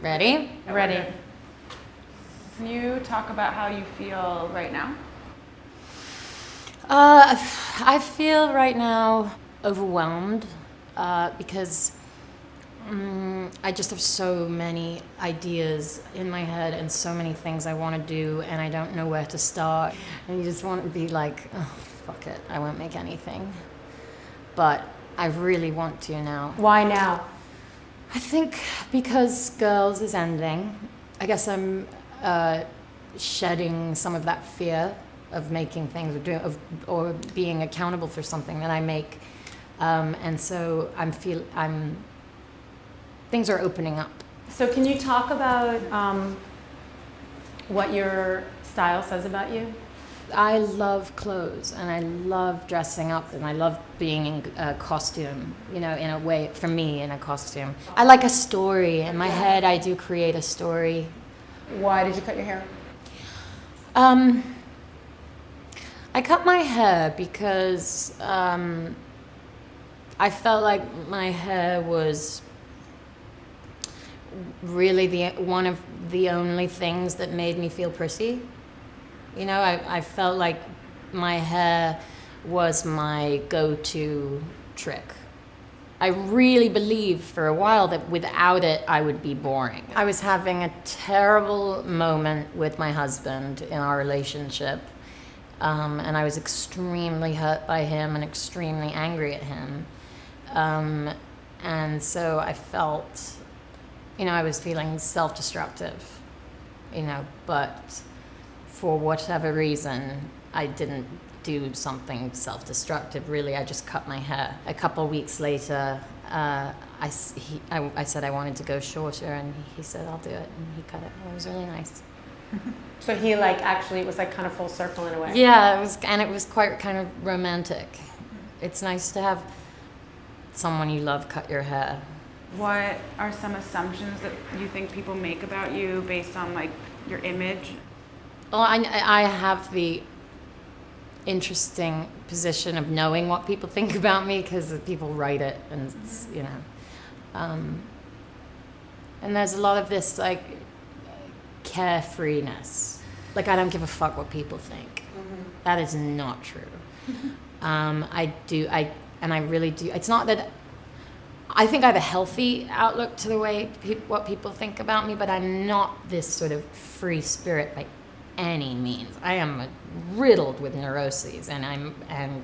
Ready? Ready. Can you talk about how you feel right now? I feel right now overwhelmed because I just have so many ideas in my head and so many things I want to do, and I don't know where to start. And you just want to be like, oh, fuck it, I won't make anything. But I really want to now. Why now? I think because Girls is ending. I guess I'm shedding some of that fear of making things or being accountable for something that I make, and so things are opening up. So can you talk about what your style says about you? I love clothes, and I love dressing up, and I love being in a costume, in a way, for me, in a costume. I like a story. In my head, I do create a story. Why did you cut your hair? I cut my hair because I felt like my hair was really one of the only things that made me feel pretty. I felt like my hair was my go-to trick. I really believed for a while that without it, I would be boring. I was having a terrible moment with my husband in our relationship, and I was extremely hurt by him and extremely angry at him. And so I felt, I was feeling self-destructive, but for whatever reason, I didn't do something self-destructive, really. I just cut my hair. A couple of weeks later, I said I wanted to go shorter, and he said, I'll do it, and he cut it. It was really nice. So he actually, it was kind of full circle in a way. Yeah, it was quite kind of romantic. It's nice to have someone you love cut your hair. What are some assumptions that you think people make about you based on your image? Well, I have the interesting position of knowing what people think about me because people write it, and it's, and there's a lot of this carefreeness. I don't give a fuck what people think. Mm-hmm. That is not true. I really do. It's not that I think I have a healthy outlook to the way what people think about me, but I'm not this sort of free spirit by any means. I am riddled with neuroses, and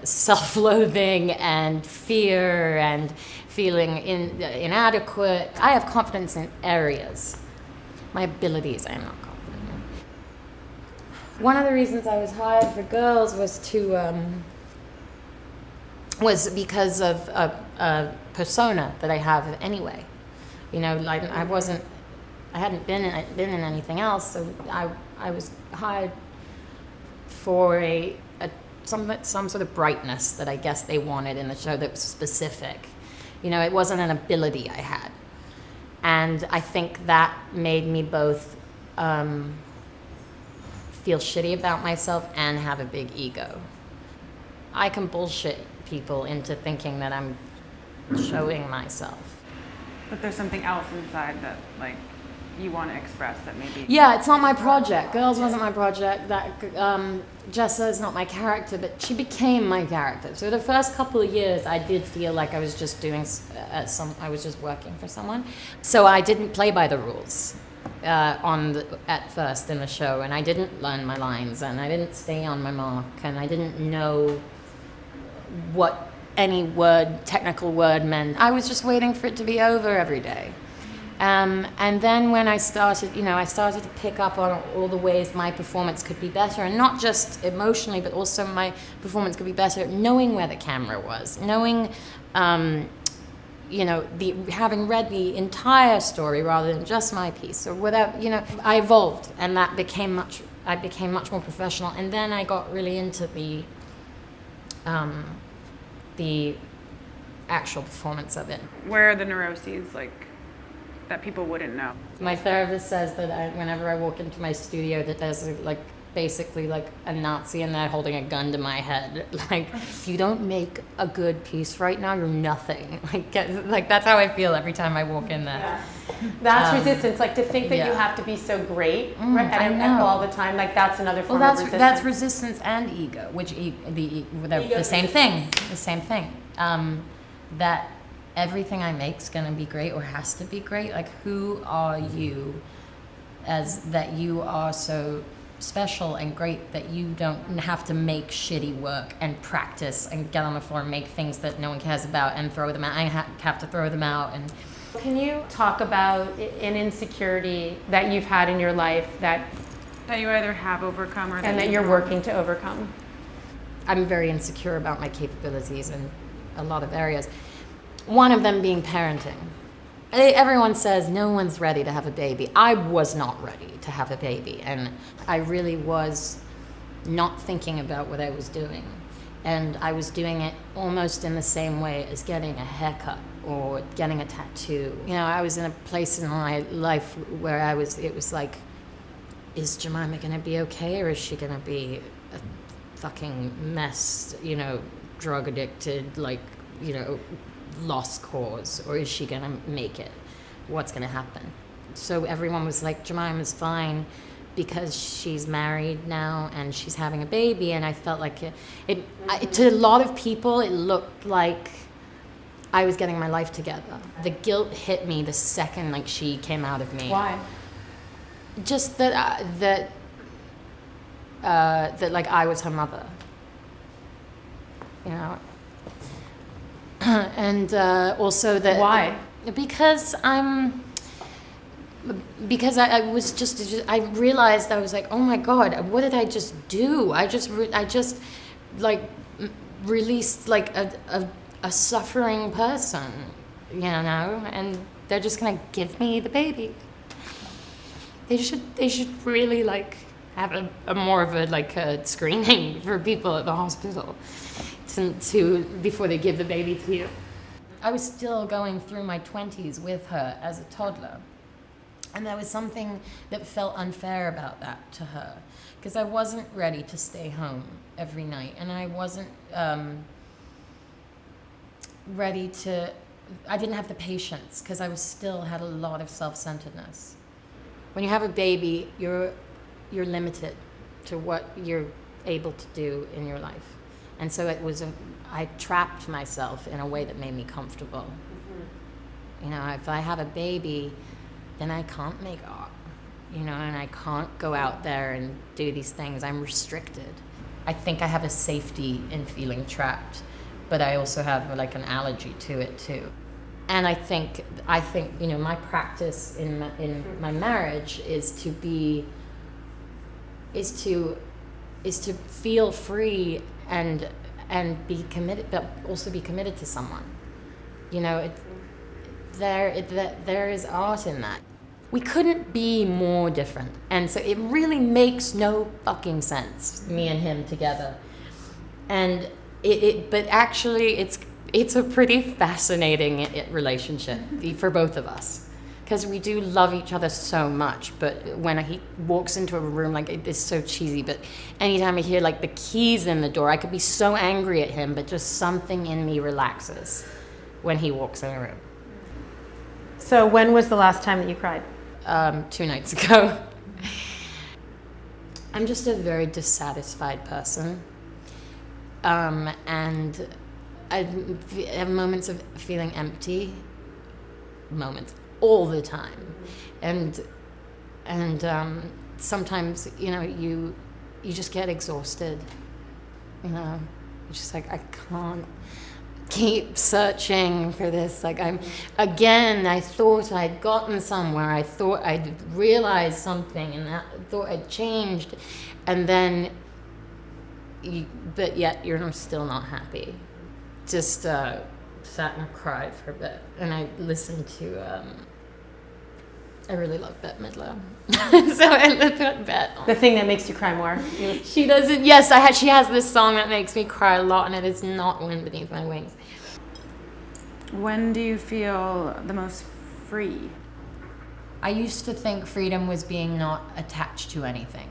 self-loathing and fear and feeling inadequate. I have confidence in areas. My abilities I am not confident in. One of the reasons I was hired for Girls was because of a persona that I have anyway. I hadn't been in anything else, so I was hired for some sort of brightness that I guess they wanted in the show that was specific. It wasn't an ability I had, and I think that made me both feel shitty about myself and have a big ego. I can bullshit people into thinking that I'm showing myself. But there's something else inside that you want to express that maybe... Yeah, it's not my project. Girls wasn't my project. Jessa is not my character, but she became my character. So the first couple of years, I did feel like I was just I was just working for someone. So I didn't play by the rules at first in the show, and I didn't learn my lines, and I didn't stay on my mark, and I didn't know what any technical word meant. I was just waiting for it to be over every day. And then when I started to pick up on all the ways my performance could be better, and not just emotionally, but also my performance could be better at knowing where the camera was, knowing, having read the entire story rather than just my piece, or whatever, I evolved, and I became much more professional, and then I got really into the actual performance of it. Where are the neuroses, that people wouldn't know? My therapist says that whenever I walk into my studio, that there's basically like a Nazi and they're holding a gun to my head. Like, if you don't make a good piece right now, you're nothing. Like that's how I feel every time I walk in there. Yeah. That's resistance. Like to think that you have to be so great and all the time. Like that's another form of resistance. That's resistance and ego, which they're the same thing. The same thing. That everything I make is gonna be great or has to be great. Like, who are you, as that you are so special and great that you don't have to make shitty work and practice and get on the floor and make things that no one cares about and throw them out. I have to throw them out. And can you talk about an insecurity that you've had in your life that you either have overcome or that you're working to overcome? I'm very insecure about my capabilities in a lot of areas. One of them being parenting. Everyone says no one's ready to have a baby. I was not ready to have a baby, and I really was not thinking about what I was doing. And I was doing it almost in the same way as getting a haircut or getting a tattoo. You know, I was in a place in my life where it was like, is Jemima gonna be okay, or is she gonna be a fucking mess, you know, drug addicted, like, you know, lost cause, or is she gonna make it? What's gonna happen? So everyone was like, Jemima's fine because she's married now and she's having a baby. And I felt like to a lot of people it looked like I was getting my life together. The guilt hit me the second like she came out of me. Why? Just that like I was her mother, you know. And also that. Why? Because I was just I realized I was like, oh my God, what did I just do? I just like released like a suffering person, you know, and they're just gonna give me the baby. They should really like have a more of a like a screening for people at the hospital to before they give the baby to you. I was still going through my 20s with her as a toddler. And there was something that felt unfair about that to her, because I wasn't ready to stay home every night, and I wasn't ready to, I didn't have the patience, because I was still had a lot of self-centeredness. When you have a baby, you're limited to what you're able to do in your life. And so I trapped myself in a way that made me comfortable. Mm-hmm. You know, if I have a baby, then I can't make art, you know, and I can't go out there and do these things. I'm restricted. I think I have a safety in feeling trapped, but I also have like an allergy to it too. And I think you know, my practice in my marriage is to feel free and be committed, but also be committed to someone. You know, there is art in that. We couldn't be more different, and so it really makes no fucking sense, me and him together. And but actually, it's a pretty fascinating relationship for both of us, because we do love each other so much. But when he walks into a room, like, it's so cheesy, but anytime I hear like the keys in the door, I could be so angry at him, but just something in me relaxes when he walks in a room. So when was the last time that you cried? 2 nights ago. I'm just a very dissatisfied person, and I have moments of feeling empty, moments all the time, and sometimes, you know, you just get exhausted, you know, you're just like, I can't keep searching for this. Like, I thought I'd gotten somewhere, I thought I'd realized something, and I thought I'd changed, and then but yet you're still not happy. Just sat and cried for a bit, and I listened to I really love Bette Midler. So I listened to Bette. The thing that makes you cry more. She doesn't. Yes, she has this song that makes me cry a lot, and it is not Wind Beneath My Wings. When do you feel the most free? I used to think freedom was being not attached to anything.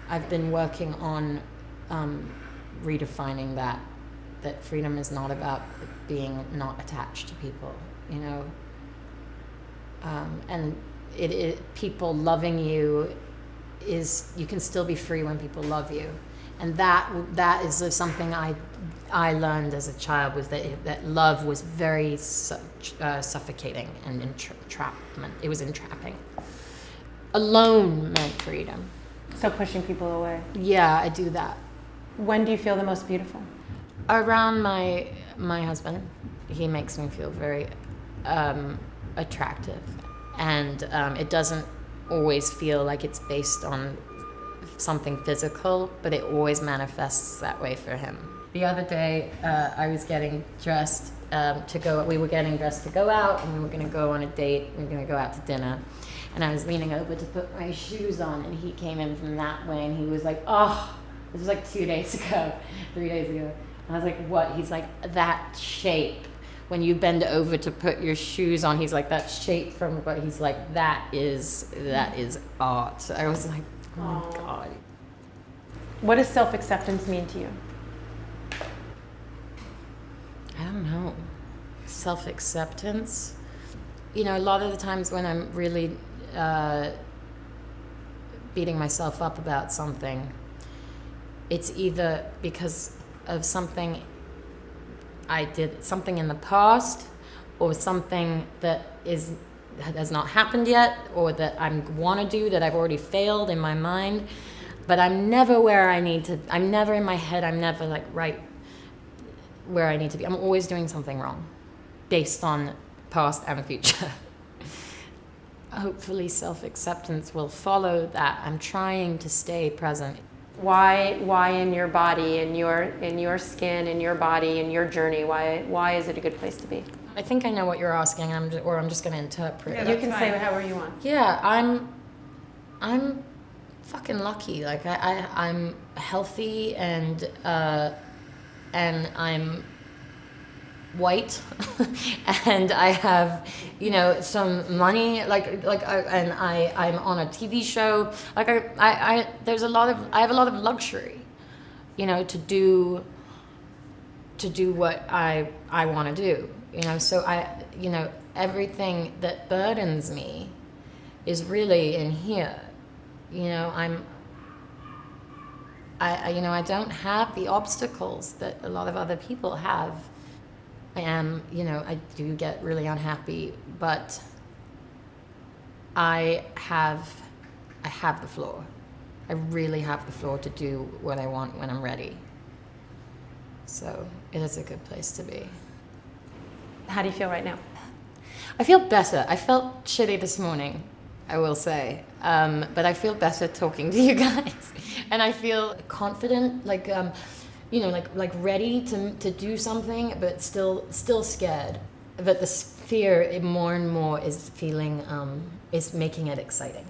I've been working on redefining that freedom is not about being not attached to people, you know. And people loving you is, you can still be free when people love you. And that is something I learned as a child, was that love was very suffocating and entrapment. It was entrapping. Alone meant freedom. So pushing people away. Yeah, I do that. When do you feel the most beautiful? Around my husband. He makes me feel very attractive. And it doesn't always feel like it's based on something physical, but it always manifests that way for him. The other day, I was getting dressed we were getting dressed to go out, and we were gonna go on a date, we were gonna go out to dinner. And I was leaning over to put my shoes on, and he came in from that way, and he was like, oh, this was like 3 days ago. And I was like, what? He's like, that shape. When you bend over to put your shoes on, he's like, that shape from, but he's like, that is art. So I was like, oh my God. What does self-acceptance mean to you? I don't know. Self-acceptance. You know, a lot of the times when I'm really beating myself up about something, it's either because of something I did, something in the past, or something that has not happened yet, or that I want to do that I've already failed in my mind. But I'm never where I need to. I'm never in my head. I'm never like right where I need to be. I'm always doing something wrong, based on past and future. Hopefully, self-acceptance will follow that. I'm trying to stay present. Why in your body, in your skin, in your body, in your journey? Why is it a good place to be? I think I know what you're asking, or I'm just going to interpret. Yeah, You can fine. say however you want. Yeah, I'm fucking lucky. Like I'm healthy and I'm white and I have, you know, some money, and I'm on a TV show. Like I have a lot of luxury, you know, to do what I want to do, you know. So you know, everything that burdens me is really in here, you know. I don't have the obstacles that a lot of other people have. You know, I do get really unhappy, but I have the floor. I really have the floor to do what I want when I'm ready. So it is a good place to be. How do you feel right now? I feel better. I felt shitty this morning, I will say, but I feel better talking to you guys, and I feel confident, like. You know, like ready to do something, but still scared. But the fear more and more is feeling is making it exciting.